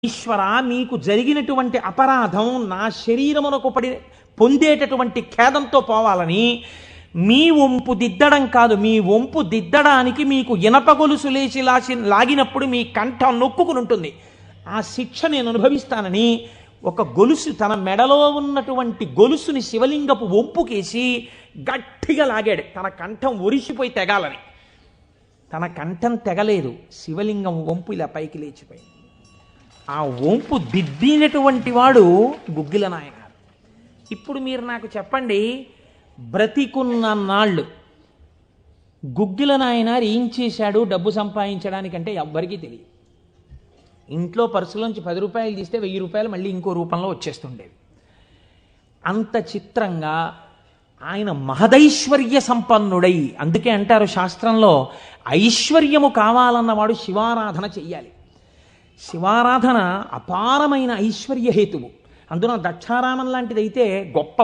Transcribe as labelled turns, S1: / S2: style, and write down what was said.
S1: ఈశ్వర మీకు జరిగినటువంటి అపరాధం నా శరీరమునకు పొందేటటువంటి ఖేదంతో పోవాలని మీ వంపు దిద్దడం కాదు, మీ వంపు దిద్దడానికి మీకు ఇనప గొలుసు లేచి లాగినప్పుడు మీ కంఠం నొక్కుకుని ఉంటుంది. ఆ శిక్ష నేను అనుభవిస్తానని ఒక గొలుసు, తన మెడలో ఉన్నటువంటి గొలుసుని శివలింగపు వంపుకేసి గట్టిగా లాగాడు. తన కంఠం ఒరిసిపోయి తెగాలని. తన కంఠం తెగలేదు, శివలింగం వంపు ఇలా పైకి లేచిపోయింది. ఆ వంపు దిద్దినటువంటి వాడు గుగ్గిల నాయనారు. ఇప్పుడు మీరు నాకు చెప్పండి, బ్రతికున్న నాళ్ళు గుగ్గిల నాయనారు ఏం చేశాడు డబ్బు సంపాదించడానికంటే ఎవ్వరికీ తెలియదు. ఇంట్లో పర్సులోంచి 10 రూపాయలు తీస్తే 1000 రూపాయలు మళ్ళీ ఇంకో రూపంలో వచ్చేస్తుండేవి. అంత చిత్రంగా ఆయన మహదైశ్వర్య సంపన్నుడై, అందుకే అంటారు శాస్త్రంలో, ఐశ్వర్యము కావాలన్నవాడు శివారాధన చెయ్యాలి. శివారాధన అపారమైన ఐశ్వర్య హేతువు. అందున దక్షారామం లాంటిదైతే గొప్ప